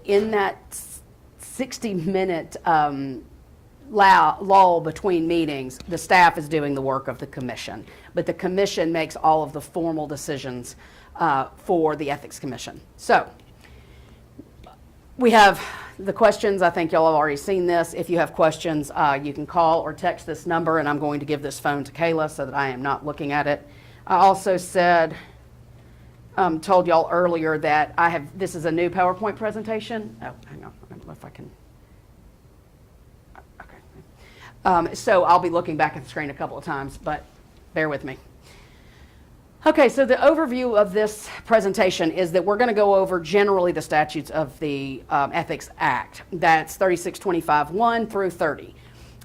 in that 60-minute lull between meetings, the staff is doing the work of the commission, but the commission makes all of the formal decisions for the Ethics Commission. So we have the questions. I think y'all have already seen this. If you have questions, you can call or text this number, and I'm going to give this phone to Kayla so that I am not looking at it. I also said, told y'all earlier that this is a new PowerPoint presentation. Oh, hang on, I don't know if I can. Okay. So I'll be looking back at the screen a couple of times, but bear with me. Okay, so the overview of this presentation is that we're going to go over generally the statutes of the Ethics Act. That's 3625(1) through 30.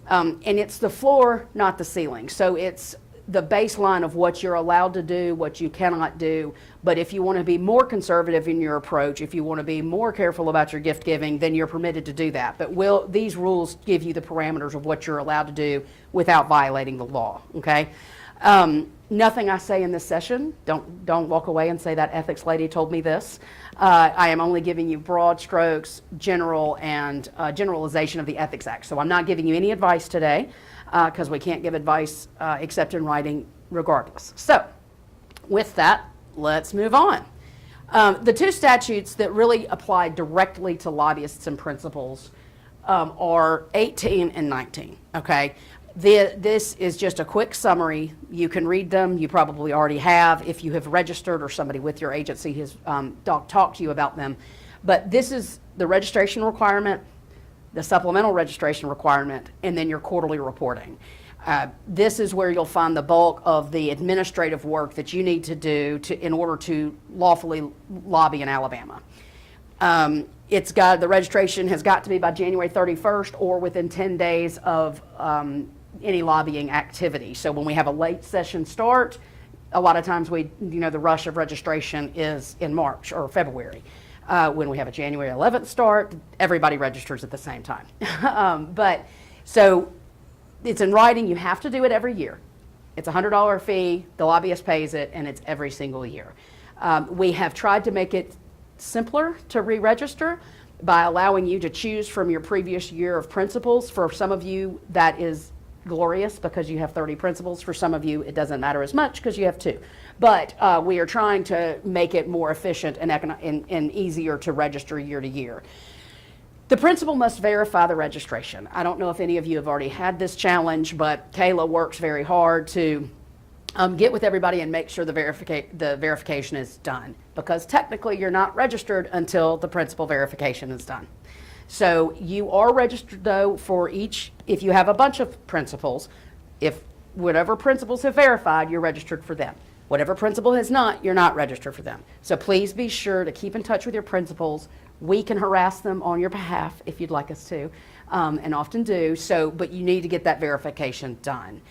And it's the floor, not the ceiling. So it's the baseline of what you're allowed to do, what you cannot do. But if you want to be more conservative in your approach, if you want to be more careful about your gift giving, then you're permitted to do that. But these rules give you the parameters of what you're allowed to do without violating the law, okay? Nothing I say in this session, don't walk away and say that ethics lady told me this. I am only giving you broad strokes, general and generalization of the Ethics Act. So I'm not giving you any advice today because we can't give advice except in writing regardless. So with that, let's move on. The two statutes that really apply directly to lobbyists and principals are 18 and 19, okay? This is just a quick summary. You can read them. You probably already have if you have registered or somebody with your agency has talked to you about them. But this is the registration requirement, the supplemental registration requirement, and then your quarterly reporting. This is where you'll find the bulk of the administrative work that you need to do in order to lawfully lobby in Alabama. The registration has got to be by January 31st or within 10 days of any lobbying activity. So when we have a late session start, a lot of times the rush of registration is in March or February. When we have a January 11th start, everybody registers at the same time. So it's in writing. You have to do it every year. It's a $100 fee. The lobbyist pays it, and it's every single year. We have tried to make it simpler to re-register by allowing you to choose from your previous year of principals. For some of you, that is glorious because you have 30 principals. For some of you, it doesn't matter as much because you have 2. But we are trying to make it more efficient and easier to register year to year. The principal must verify the registration. I don't know if any of you have already had this challenge, but Kayla works very hard to get with everybody and make sure the verification is done, because technically you're not registered until the principal verification is done. So you are registered though for each, if you have a bunch of principals, if whatever principals have verified, you're registered for them. Whatever principal has not, you're not registered for them. So please be sure to keep in touch with your principals. We can harass them on your behalf if you'd like us to, and often do. But you need to get that verification done.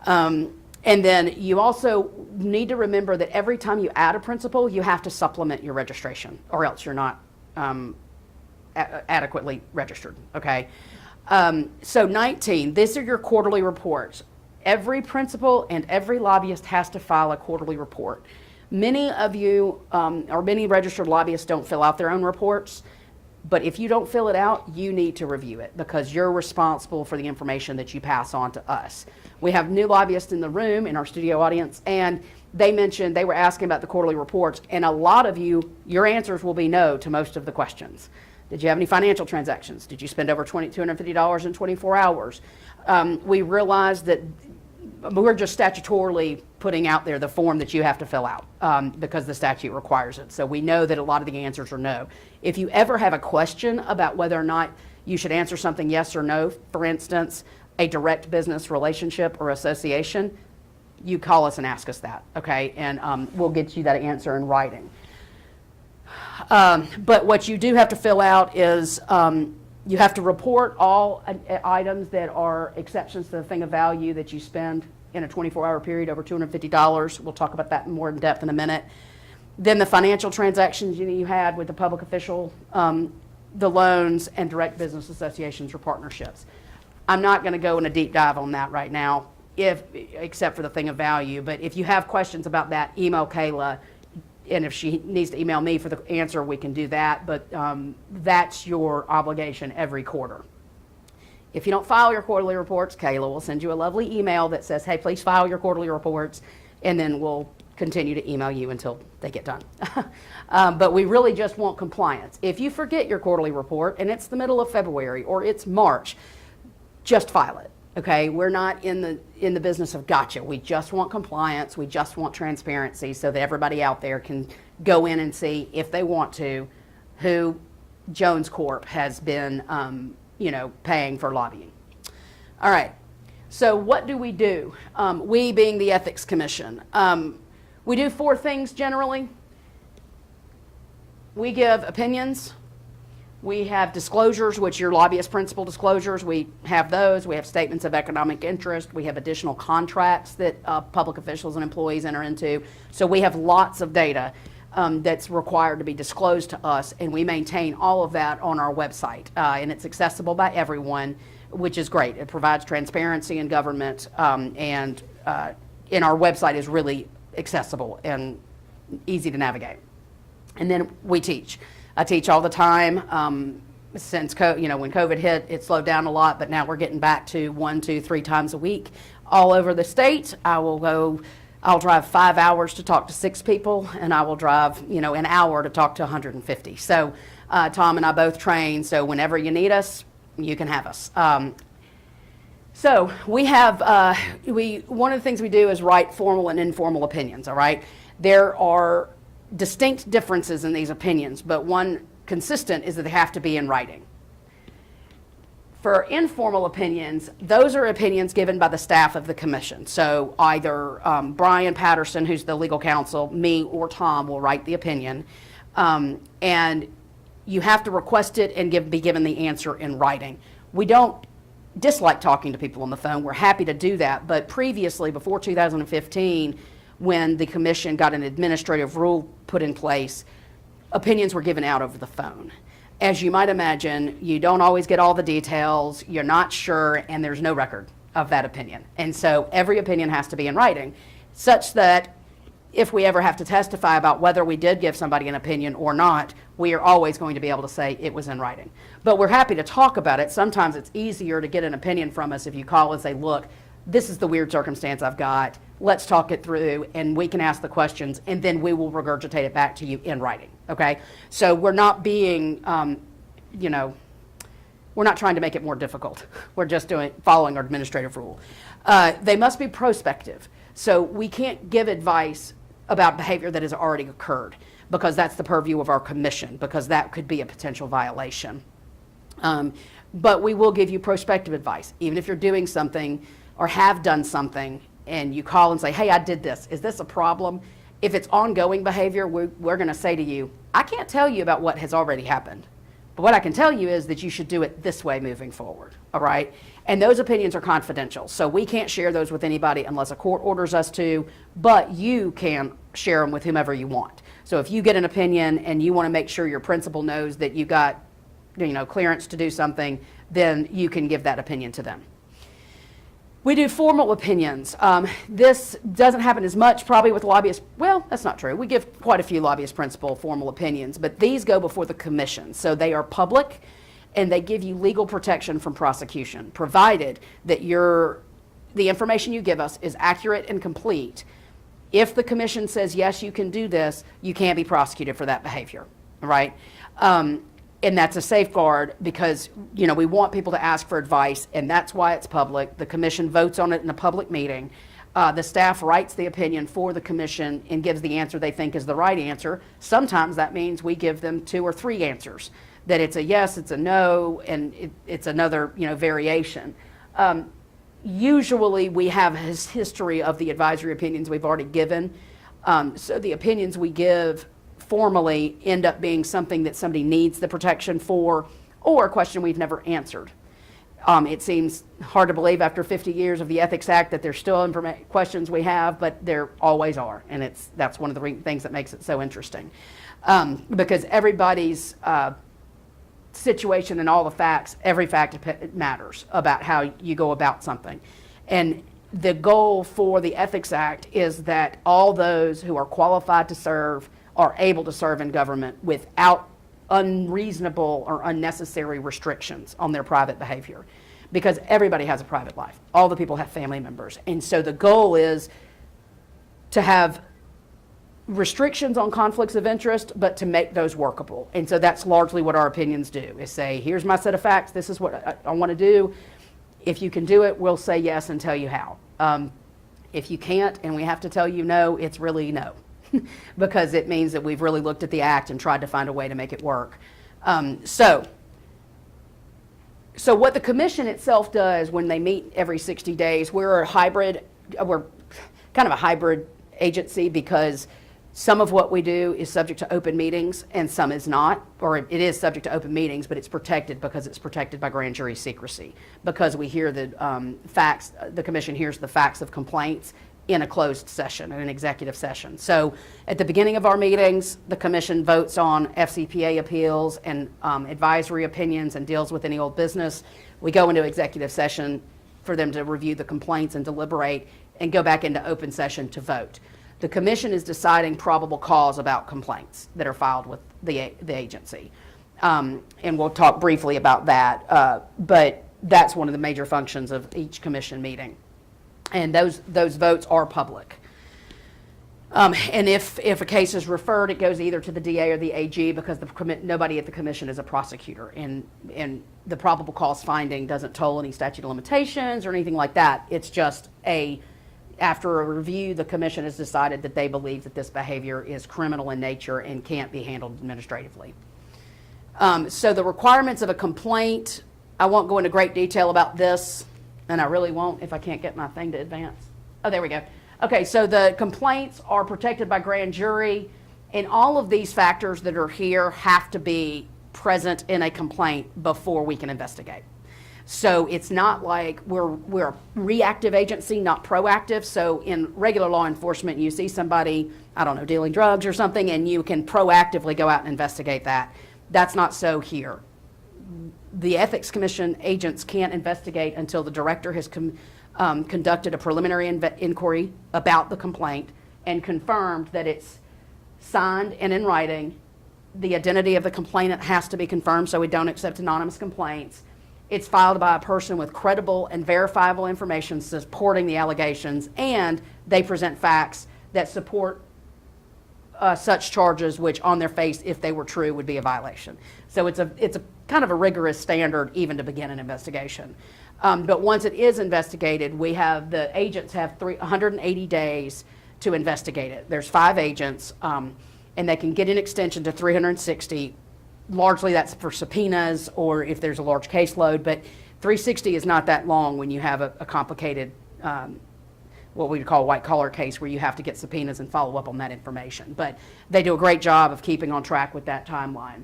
And then you also need to remember that every time you add a principal, you have to supplement your registration, or else you're not adequately registered, okay? So 19, these are your quarterly reports. Every principal and every lobbyist has to file a quarterly report. Many of you, or many registered lobbyists don't fill out their own reports, but if you don't fill it out, you need to review it because you're responsible for the information that you pass on to us. We have new lobbyists in the room, in our studio audience, and they were asking about the quarterly reports, and a lot of you, your answers will be no to most of the questions. Did you have any financial transactions? Did you spend over $250 in 24 hours? We realized that we're just statutorily putting out there the form that you have to fill out because the statute requires it. So we know that a lot of the answers are no. If you ever have a question about whether or not you should answer something yes or no, for instance, a direct business relationship or association, you call us and ask us that, okay? And we'll get you that answer in writing. But what you do have to fill out is you have to report all items that are exceptions to the thing of value that you spend in a 24-hour period over $250. We'll talk about that more in depth in a minute. Then the financial transactions you had with the public official, the loans, and direct business associations or partnerships. I'm not going to go in a deep dive on that right now, except for the thing of value. But if you have questions about that, email Kayla. and if she needs to email me for the answer, we can do that, but that's your obligation every quarter. If you don't file your quarterly reports, Kayla will send you a lovely email that says, hey, please file your quarterly reports, and then we'll continue to email you until they get done. But we really just want compliance. If you forget your quarterly report and it's the middle of February or it's March, just file it. Okay, we're not in the business of gotcha. We just want compliance. We just want transparency so that everybody out there can go in and see, if they want to, who Jones Corp has been, paying for lobbying. All right. So what do? We being the Ethics Commission, we do 4 things generally. We give opinions. We have disclosures, which are lobbyist principal disclosures. We have those. We have statements of economic interest. We have additional contracts that public officials and employees enter into. So we have lots of data that's required to be disclosed to us, and we maintain all of that on our website. And it's accessible by everyone, which is great. It provides transparency in government, and our website is really accessible and easy to navigate. And then we teach. I teach all the time. Since when COVID hit, it slowed down a lot, but now we're getting back to 1, 2, 3 times a week all over the state. I'll drive 5 hours to talk to 6 people, and I will drive, an hour to talk to 150. So Tom and I both train, so whenever you need us, you can have us. So we have, one of the things we do is write formal and informal opinions, all right? There are distinct differences in these opinions, but one consistent is that they have to be in writing. For informal opinions, those are opinions given by the staff of the commission. So either Brian Patterson, who's the legal counsel, me, or Tom will write the opinion, and you have to request it and be given the answer in writing. We don't dislike talking to people on the phone. We're happy to do that, but previously, before 2015, when the commission got an administrative rule put in place, opinions were given out over the phone. As you might imagine, you don't always get all the details, you're not sure, and there's no record of that opinion. And so every opinion has to be in writing, such that if we ever have to testify about whether we did give somebody an opinion or not, we are always going to be able to say it was in writing. But we're happy to talk about it. Sometimes it's easier to get an opinion from us if you call and say, look, this is the weird circumstance I've got. Let's talk it through, and we can ask the questions, and then we will regurgitate it back to you in writing, okay? So we're not being, we're not trying to make it more difficult. We're just following our administrative rule. They must be prospective. So we can't give advice about behavior that has already occurred, because that's the purview of our commission, because that could be a potential violation. But we will give you prospective advice, even if you're doing something or have done something, and you call and say, hey, I did this. Is this a problem? If it's ongoing behavior, we're going to say to you, I can't tell you about what has already happened. But what I can tell you is that you should do it this way moving forward, all right? And those opinions are confidential, so we can't share those with anybody unless a court orders us to, but you can share them with whomever you want. So if you get an opinion and you want to make sure your principal knows that you got, clearance to do something, then you can give that opinion to them. We do formal opinions. This doesn't happen as much probably with lobbyists. Well, that's not true. We give quite a few lobbyist principal formal opinions, but these go before the commission. So they are public, and they give you legal protection from prosecution, provided that the information you give us is accurate and complete. If the commission says, yes, you can do this, you can't be prosecuted for that behavior, right? And that's a safeguard because, we want people to ask for advice, and that's why it's public. The commission votes on it in a public meeting. The staff writes the opinion for the commission and gives the answer they think is the right answer. Sometimes that means we give them 2 or 3 answers, that it's a yes, it's a no, and it's another, variation. Usually we have a history of the advisory opinions we've already given. So the opinions we give formally end up being something that somebody needs the protection for, or a question we've never answered. It seems hard to believe after 50 years of the Ethics Act that there's still questions we have, but there always are, and that's one of the things that makes it so interesting. Because everybody's situation and all the facts, every fact matters about how you go about something. And the goal for the Ethics Act is that all those who are qualified to serve are able to serve in government without unreasonable or unnecessary restrictions on their private behavior. Because everybody has a private life. All the people have family members. And so the goal is to have restrictions on conflicts of interest, but to make those workable. And so that's largely what our opinions do, is say, here's my set of facts, this is what I want to do. If you can do it, we'll say yes and tell you how. If you can't and we have to tell you no, it's really no. Because it means that we've really looked at the act and tried to find a way to make it work. So what the commission itself does when they meet every 60 days, we're kind of a hybrid agency, because some of what we do is subject to open meetings and some is not, or it is subject to open meetings, but it's protected because it's protected by grand jury secrecy, because we hear the facts, the commission hears the facts of complaints in a closed session, in an executive session. So at the beginning of our meetings, the commission votes on FCPA appeals and advisory opinions and deals with any old business. We go into executive session for them to review the complaints and deliberate, and go back into open session to vote. The commission is deciding probable cause about complaints that are filed with the agency. And we'll talk briefly about that, but that's one of the major functions of each commission meeting. And those votes are public. And if a case is referred, it goes either to the DA or the AG, because nobody at the commission is a prosecutor. And the probable cause finding doesn't toll any statute of limitations or anything like that. It's just after a review, the commission has decided that they believe that this behavior is criminal in nature and can't be handled administratively. So the requirements of a complaint, I won't go into great detail about this, and I really won't if I can't get my thing to advance. Oh, there we go. Okay, so the complaints are protected by grand jury, and all of these factors that are here have to be present in a complaint before we can investigate. So it's not like we're a reactive agency, not proactive. So in regular law enforcement, you see somebody, I don't know, dealing drugs or something, and you can proactively go out and investigate that. That's not so here. The Ethics Commission agents can't investigate until the director has conducted a preliminary inquiry about the complaint and confirmed that it's signed and in writing. The identity of the complainant has to be confirmed, so we don't accept anonymous complaints. It's filed by a person with credible and verifiable information supporting the allegations, and they present facts that support such charges, which on their face, if they were true, would be a violation. So it's a kind of a rigorous standard even to begin an investigation. But once it is investigated, the agents have 180 days to investigate it. There's 5 agents, and they can get an extension to 360. Largely that's for subpoenas or if there's a large caseload, but 360 is not that long when you have a complicated, what we would call a white collar case, where you have to get subpoenas and follow up on that information. But they do a great job of keeping on track with that timeline.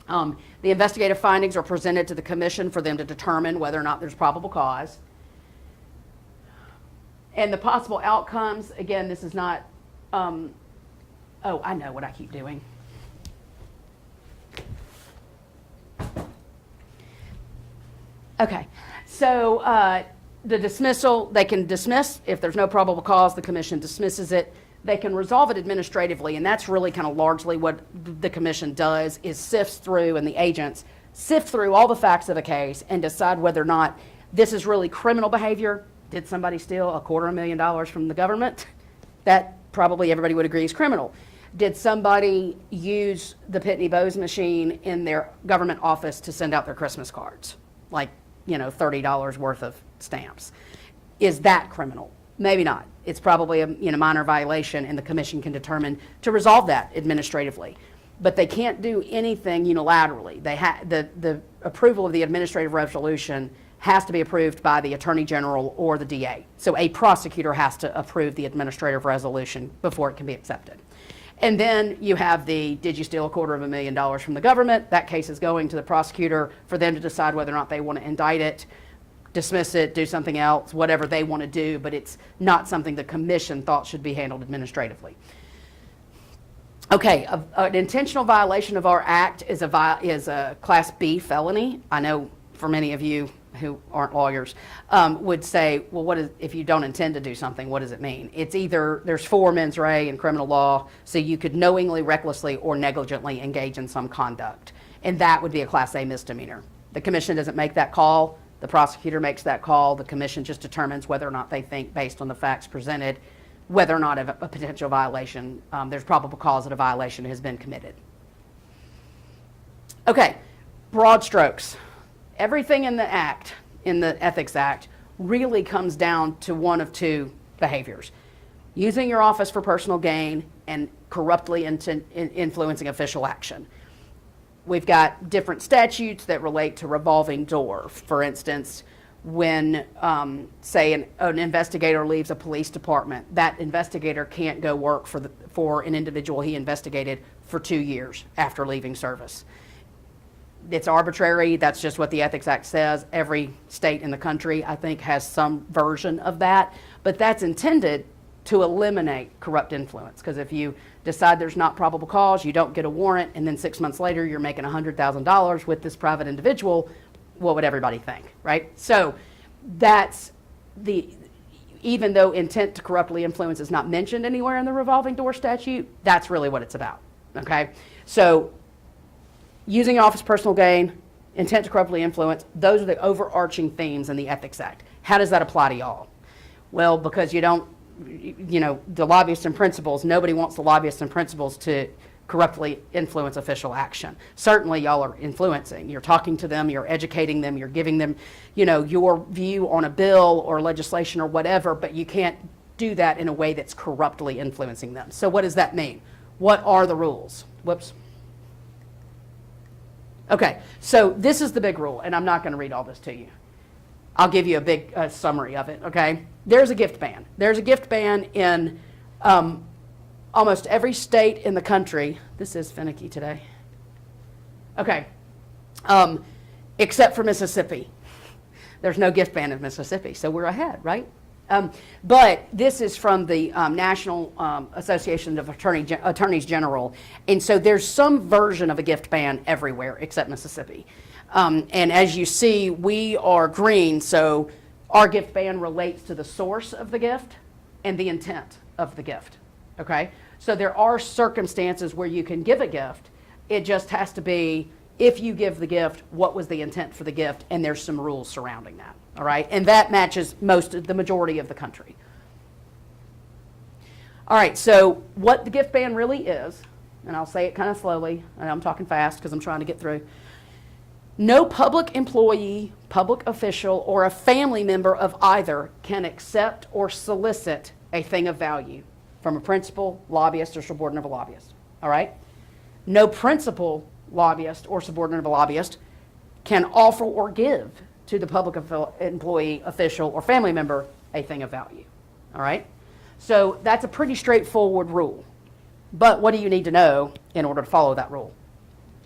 The investigative findings are presented to the commission for them to determine whether or not there's probable cause. And the possible outcomes, again, this is not, oh, I know what I keep doing. Okay, so the dismissal, they can dismiss. If there's no probable cause, the commission dismisses it. They can resolve it administratively, and that's really kind of largely what the commission does, is sifts through, and the agents sift through all the facts of a case and decide whether or not this is really criminal behavior. Did somebody steal $250,000 from the government? That probably everybody would agree is criminal. Did somebody use the Pitney Bowes machine in their government office to send out their Christmas cards? Like, $30 worth of stamps. Is that criminal? Maybe not. It's probably a minor violation, and the commission can determine to resolve that administratively. But they can't do anything unilaterally. The approval of the administrative resolution has to be approved by the Attorney General or the DA. So a prosecutor has to approve the administrative resolution before it can be accepted. And then you have did you steal $250,000 from the government? That case is going to the prosecutor for them to decide whether or not they want to indict it, dismiss it, do something else, whatever they want to do, but it's not something the commission thought should be handled administratively. Okay, an intentional violation of our act is a Class B felony. I know for many of you who aren't lawyers, would say, well, if you don't intend to do something, what does it mean? It's either, there's 4 mens rea in criminal law, so you could knowingly, recklessly, or negligently engage in some conduct. And that would be a Class A misdemeanor. The commission doesn't make that call. The prosecutor makes that call. The commission just determines whether or not they think, based on the facts presented, whether or not a potential violation, there's probable cause that a violation has been committed. Okay, broad strokes. Everything in the Act, in the Ethics Act, really comes down to one of 2 behaviors: using your office for personal gain and corruptly influencing official action. We've got different statutes that relate to revolving door. For instance, when, say, an investigator leaves a police department, that investigator can't go work for an individual he investigated for 2 years after leaving service. It's arbitrary. That's just what the Ethics Act says. Every state in the country, I think, has some version of that. But that's intended to eliminate corrupt influence. Because if you decide there's not probable cause, you don't get a warrant, and then 6 months later you're making $100,000 with this private individual, what would everybody think, right? So that's even though intent to corruptly influence is not mentioned anywhere in the revolving door statute, that's really what it's about, okay? So using office personal gain, intent to corruptly influence, those are the overarching themes in the Ethics Act. How does that apply to y'all? Well, because you don't, the lobbyists and principals, nobody wants the lobbyists and principals to corruptly influence official action. Certainly y'all are influencing. You're talking to them, you're educating them, you're giving them, your view on a bill or legislation or whatever, but you can't do that in a way that's corruptly influencing them. So what does that mean? What are the rules? Whoops. Okay, so this is the big rule, and I'm not going to read all this to you. I'll give you a big summary of it, okay? There's a gift ban. There's a gift ban in almost every state in the country. This is finicky today. Okay, except for Mississippi. There's no gift ban in Mississippi, so we're ahead, right? But this is from the National Association of Attorneys General, and so there's some version of a gift ban everywhere except Mississippi. And as you see, we are green, so our gift ban relates to the source of the gift and the intent of the gift, okay? So there are circumstances where you can give a gift. It just has to be, if you give the gift, what was the intent for the gift, and there's some rules surrounding that, all right? And that matches the majority of the country. All right, so what the gift ban really is, and I'll say it kind of slowly, and I'm talking fast because I'm trying to get through. No public employee, public official, or a family member of either can accept or solicit a thing of value from a principal, lobbyist, or subordinate of a lobbyist, all right? No principal, lobbyist, or subordinate of a lobbyist can offer or give to the public employee, official, or family member a thing of value, all right? So that's a pretty straightforward rule. But what do you need to know in order to follow that rule?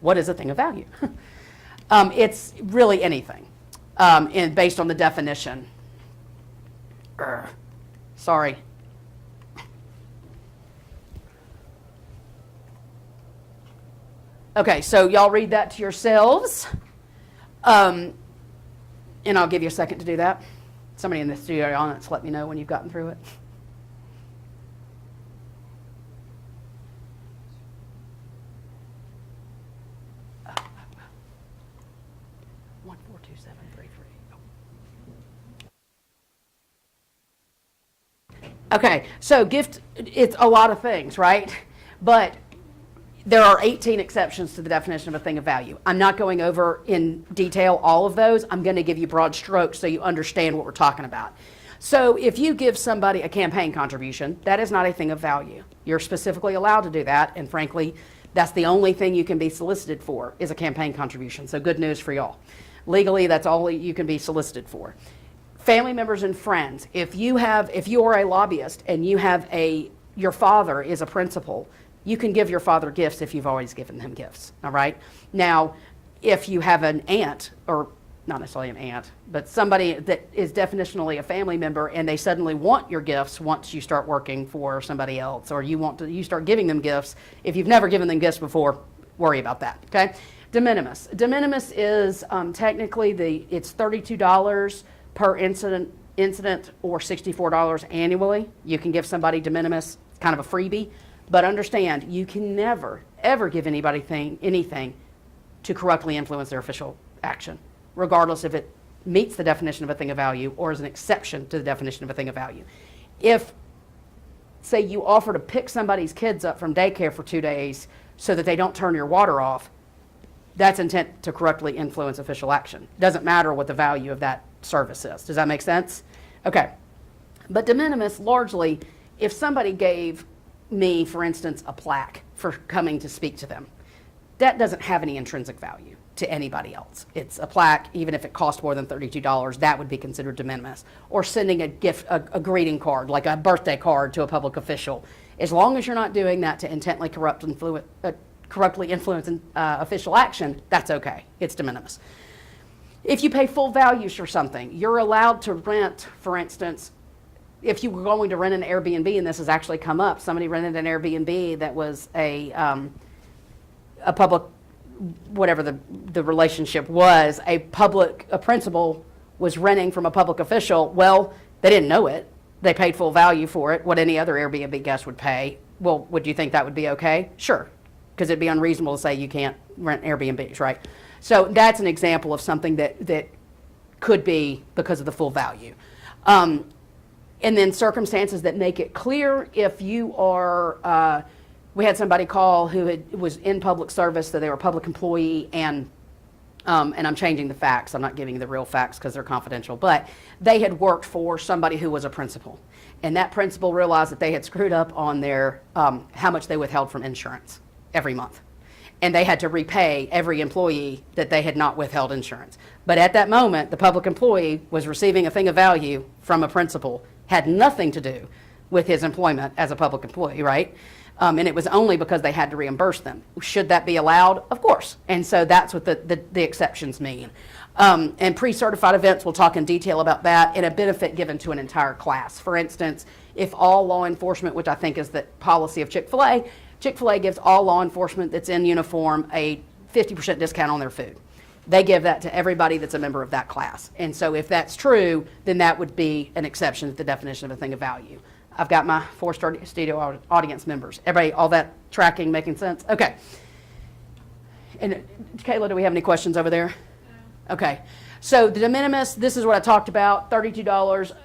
What is a thing of value? It's really anything, and based on the definition. Sorry. Okay, so y'all read that to yourselves, and I'll give you a second to do that. Somebody in the studio audience, let me know when you've gotten through it. Okay, so gift, it's a lot of things, right? But there are 18 exceptions to the definition of a thing of value. I'm not going over in detail all of those. I'm going to give you broad strokes so you understand what we're talking about. So if you give somebody a campaign contribution, that is not a thing of value. You're specifically allowed to do that, and frankly, that's the only thing you can be solicited for is a campaign contribution. So good news for y'all. Legally, that's all you can be solicited for. Family members and friends, if you are a lobbyist and your father is a principal, you can give your father gifts if you've always given him gifts, all right? Now, if you have an aunt, or not necessarily an aunt, but somebody that is definitionally a family member and they suddenly want your gifts once you start working for somebody else, or you start giving them gifts, if you've never given them gifts before, worry about that, okay? De minimis. De minimis is technically it's $32 per incident or $64 annually. You can give somebody de minimis, it's kind of a freebie, but understand you can never, ever give anybody anything to corruptly influence their official action, regardless if it meets the definition of a thing of value or is an exception to the definition of a thing of value. If, say, you offer to pick somebody's kids up from daycare for 2 days so that they don't turn your water off, that's intent to corruptly influence official action. Doesn't matter what the value of that service is. Does that make sense? Okay. But de minimis, largely, if somebody gave me, for instance, a plaque for coming to speak to them, that doesn't have any intrinsic value to anybody else. It's a plaque, even if it cost more than $32, that would be considered de minimis. Or sending a gift, a greeting card, like a birthday card to a public official. As long as you're not doing that to intently corruptly influence official action, that's okay. It's de minimis. If you pay full values for something, you're allowed to rent, for instance, if you were going to rent an Airbnb, and this has actually come up, somebody rented an Airbnb that was a public, whatever the relationship was, a principal was renting from a public official. Well, they didn't know it. They paid full value for it, what any other Airbnb guest would pay. Well, would you think that would be okay? Sure, because it'd be unreasonable to say you can't rent Airbnbs, right? So that's an example of something that could be because of the full value. And then circumstances that make it clear if you are, we had somebody call who was in public service, so they were a public employee, and I'm changing the facts. I'm not giving you the real facts because they're confidential, but they had worked for somebody who was a principal. And that principal realized that they had screwed up on their, how much they withheld from insurance every month. And they had to repay every employee that they had not withheld insurance. But at that moment, the public employee was receiving a thing of value from a principal, had nothing to do with his employment as a public employee, right? And it was only because they had to reimburse them. Should that be allowed? Of course. And so that's what the exceptions mean. And pre-certified events, we'll talk in detail about that, and a benefit given to an entire class. For instance, if all law enforcement, which I think is the policy of Chick-fil-A, Chick-fil-A gives all law enforcement that's in uniform a 50% discount on their food. They give that to everybody that's a member of that class. And so if that's true, then that would be an exception to the definition of a thing of value. I've got my 4-star studio audience members. Everybody, all that tracking making sense? Okay. And Kayla, do we have any questions over there? No. Okay. So the de minimis, this is what I talked about, $32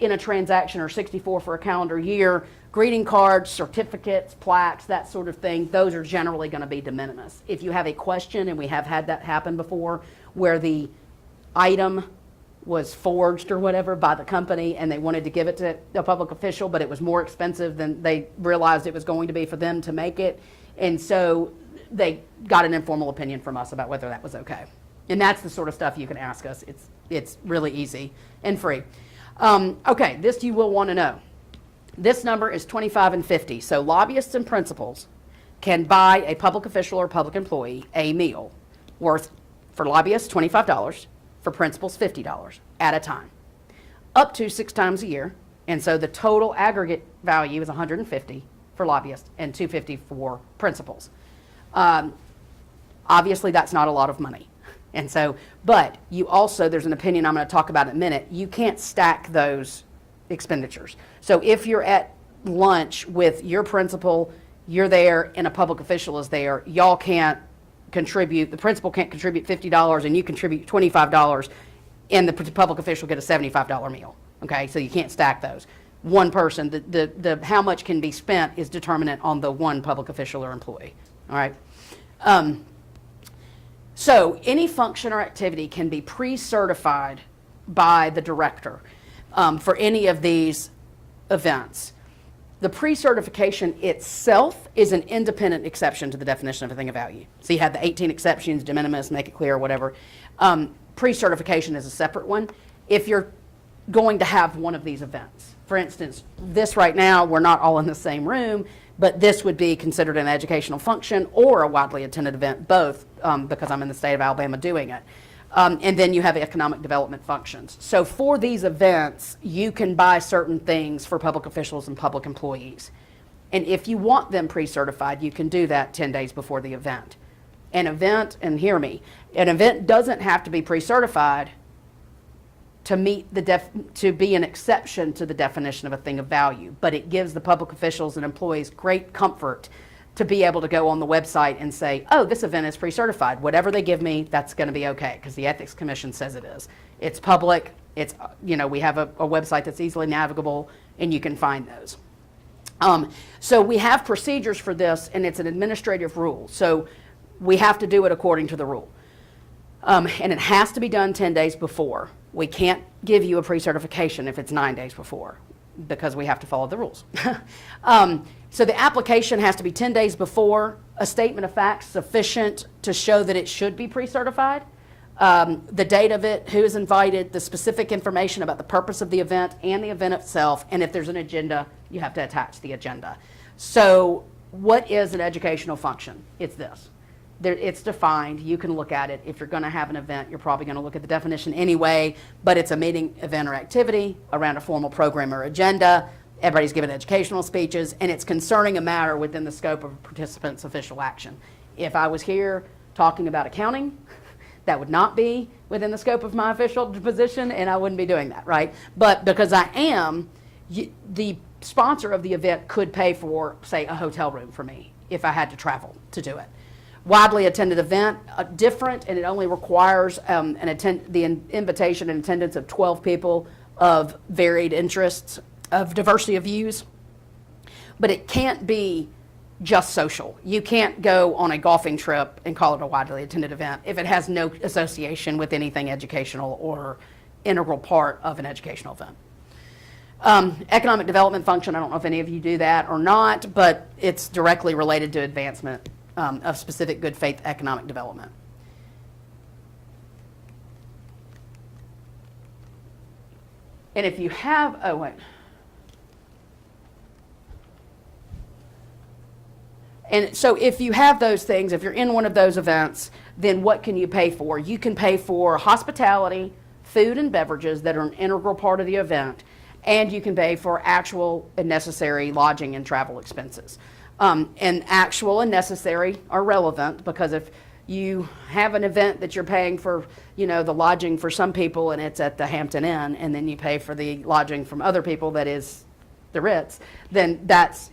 in a transaction or $64 for a calendar year. Greeting cards, certificates, plaques, that sort of thing, those are generally going to be de minimis. If you have a question, and we have had that happen before, where the item was forged or whatever by the company and they wanted to give it to a public official, but it was more expensive than they realized it was going to be for them to make it. And so they got an informal opinion from us about whether that was okay. And that's the sort of stuff you can ask us. It's really easy and free. Okay, this you will want to know. This number is 25 and 50. So lobbyists and principals can buy a public official or public employee a meal worth, for lobbyists, $25, for principals, $50 at a time, up to 6 times a year. And so the total aggregate value is $150 for lobbyists and $250 for principals. Obviously, that's not a lot of money. And so, but you also, there's an opinion I'm going to talk about in a minute, you can't stack those expenditures. So if you're at lunch with your principal, you're there, and a public official is there, y'all can't contribute, the principal can't contribute $50 and you contribute $25 and the public official get a $75 meal. Okay, so you can't stack those. One person, the how much can be spent is determinant on the one public official or employee. All right. So any function or activity can be pre-certified by the director for any of these events. The pre-certification itself is an independent exception to the definition of a thing of value. So you have the 18 exceptions, de minimis, make it clear, whatever. Pre-certification is a separate one. If you're going to have one of these events, for instance, this right now, we're not all in the same room, but this would be considered an educational function or a widely attended event, both because I'm in the state of Alabama doing it. And then you have economic development functions. So for these events, you can buy certain things for public officials and public employees. And if you want them pre-certified, you can do that 10 days before the event. An event, and hear me, an event doesn't have to be pre-certified to meet to be an exception to the definition of a thing of value, but it gives the public officials and employees great comfort to be able to go on the website and say, oh, this event is pre-certified. Whatever they give me, that's going to be okay, because the Ethics Commission says it is. It's public. It's, we have a website that's easily navigable, and you can find those. So we have procedures for this, and it's an administrative rule. So we have to do it according to the rule. And it has to be done 10 days before. We can't give you a pre-certification if it's 9 days before, because we have to follow the rules. So the application has to be 10 days before, a statement of facts sufficient to show that it should be pre-certified, the date of it, who is invited, the specific information about the purpose of the event and the event itself, and if there's an agenda, you have to attach the agenda. So what is an educational function? It's this. It's defined. You can look at it. If you're going to have an event, you're probably going to look at the definition anyway, but it's a meeting, event, or activity around a formal program or agenda. Everybody's given educational speeches, and it's concerning a matter within the scope of a participant's official action. If I was here talking about accounting, that would not be within the scope of my official position, and I wouldn't be doing that, right? But because I am, the sponsor of the event could pay for, say, a hotel room for me if I had to travel to do it. Widely attended event, different, and it only requires the invitation and attendance of 12 people of varied interests, of diversity of views. But it can't be just social. You can't go on a golfing trip and call it a widely attended event if it has no association with anything educational or integral part of an educational event. Economic development function, I don't know if any of you do that or not, but it's directly related to advancement of specific good faith economic development. And if you have, And so if you have those things, if you're in one of those events, then what can you pay for? You can pay for hospitality, food and beverages that are an integral part of the event, and you can pay for actual and necessary lodging and travel expenses. And actual and necessary are relevant, because if you have an event that you're paying for, the lodging for some people and it's at the Hampton Inn, and then you pay for the lodging from other people that is the Ritz, then that's,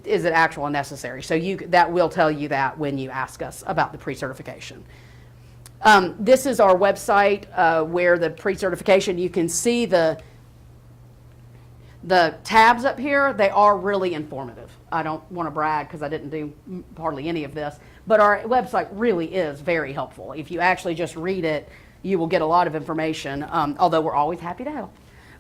is it actual and necessary? So that will tell you that when you ask us about the pre-certification. This is our website where the pre-certification, you can see the tabs up here. They are really informative. I don't want to brag because I didn't do hardly any of this, but our website really is very helpful. If you actually just read it, you will get a lot of information, although we're always happy to help.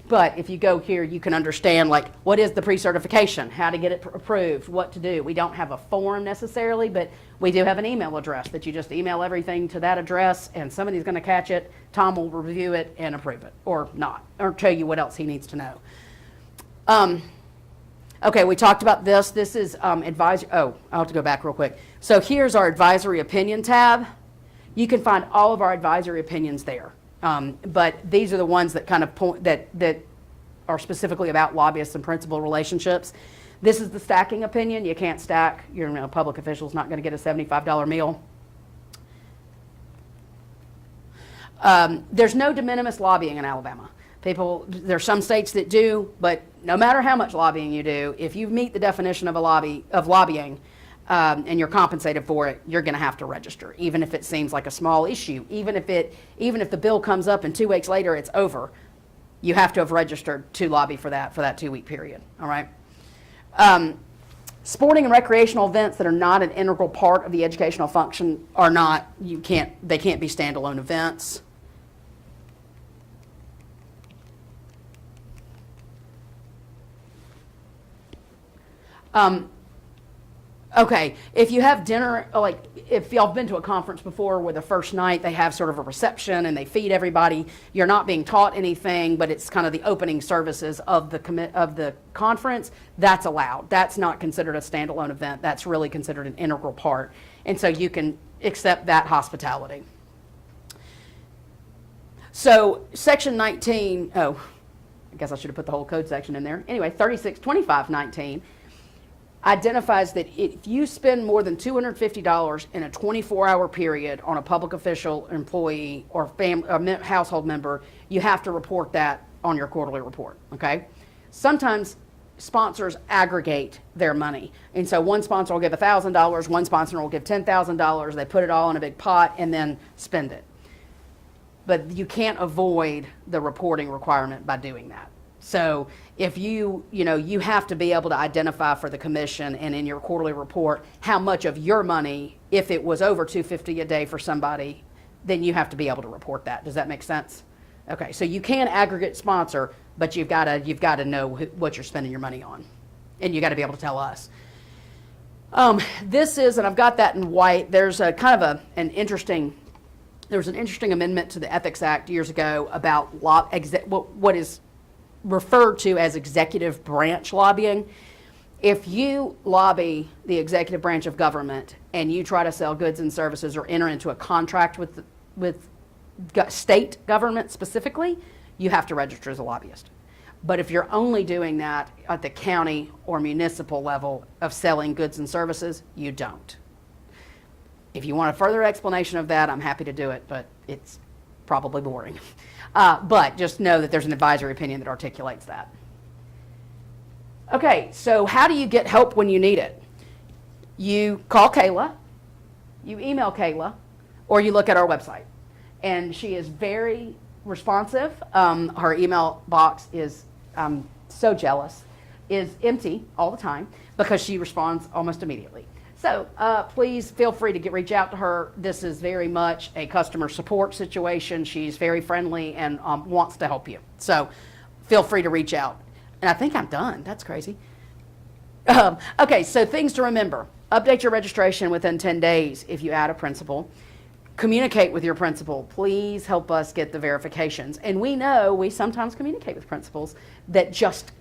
But if you go here, you can understand, like, what is the pre-certification, how to get it approved, what to do. We don't have a form necessarily, but we do have an email address that you just email everything to that address, and somebody's going to catch it. Tom will review it and approve it, or not, or tell you what else he needs to know. Okay, we talked about this. This is advisory. Oh, I'll have to go back real quick. So here's our advisory opinion tab. You can find all of our advisory opinions there. But these are the ones that kind of point that are specifically about lobbyists and principal relationships. This is the stacking opinion. You can't stack. Your public official's not going to get a $75 meal. There's no de minimis lobbying in Alabama. There's some states that do, but no matter how much lobbying you do, if you meet the definition of lobbying, and you're compensated for it, you're going to have to register, even if it seems like a small issue. Even if the bill comes up and 2 weeks later it's over, you have to have registered to lobby for that 2-week period. All right. Sporting and recreational events that are not an integral part of the educational function they can't be standalone events. Okay, if you have dinner, like if y'all have been to a conference before where the first night they have sort of a reception and they feed everybody, you're not being taught anything, but it's kind of the opening services of the conference, that's allowed. That's not considered a standalone event. That's really considered an integral part. And so you can accept that hospitality. So section 19, I guess I should have put the whole code section in there. Anyway, 362519. identifies that if you spend more than $250 in a 24-hour period on a public official, employee, or household member, you have to report that on your quarterly report, okay? Sometimes sponsors aggregate their money. And so one sponsor will give $1,000, one sponsor will give $10,000, they put it all in a big pot and then spend it. But you can't avoid the reporting requirement by doing that. So if you have to be able to identify for the commission and in your quarterly report how much of your money, if it was over $250 a day for somebody, then you have to be able to report that. Does that make sense? Okay, so you can aggregate sponsor, but you've got to know what you're spending your money on, and you got to be able to tell us. This is, and I've got that in white. There's a kind of an interesting amendment to the Ethics Act years ago about what is referred to as executive branch lobbying. If you lobby the executive branch of government and you try to sell goods and services or enter into a contract with state government specifically, you have to register as a lobbyist. But if you're only doing that at the county or municipal level of selling goods and services, you don't. If you want a further explanation of that, I'm happy to do it, but it's probably boring. But just know that there's an advisory opinion that articulates that. Okay, so how do you get help when you need it? You call Kayla, you email Kayla, or you look at our website. And she is very responsive. Her email box is, I'm so jealous, is empty all the time because she responds almost immediately. So please feel free to reach out to her. This is very much a customer support situation. She's very friendly and wants to help you. So feel free to reach out. And I think I'm done. That's crazy. Okay, so things to remember. Update your registration within 10 days if you add a principal. Communicate with your principal. Please help us get the verifications. And we know we sometimes communicate with principals that just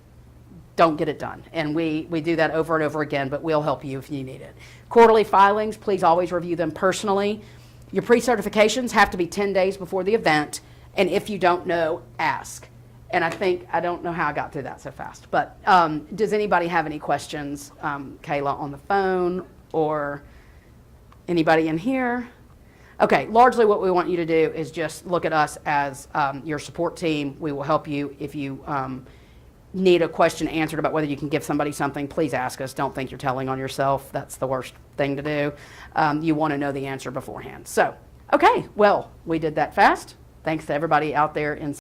don't get it done. And we do that over and over again, but we'll help you if you need it. Quarterly filings, please always review them personally. Your pre-certifications have to be 10 days before the event. And if you don't know, ask. And I don't know how I got through that so fast. But does anybody have any questions, Kayla, on the phone or anybody in here? Okay, largely what we want you to do is just look at us as your support team. We will help you. If you need a question answered about whether you can give somebody something, please ask us. Don't think you're telling on yourself. That's the worst thing to do. You want to know the answer beforehand. So, okay, well, we did that fast. Thanks to everybody out there in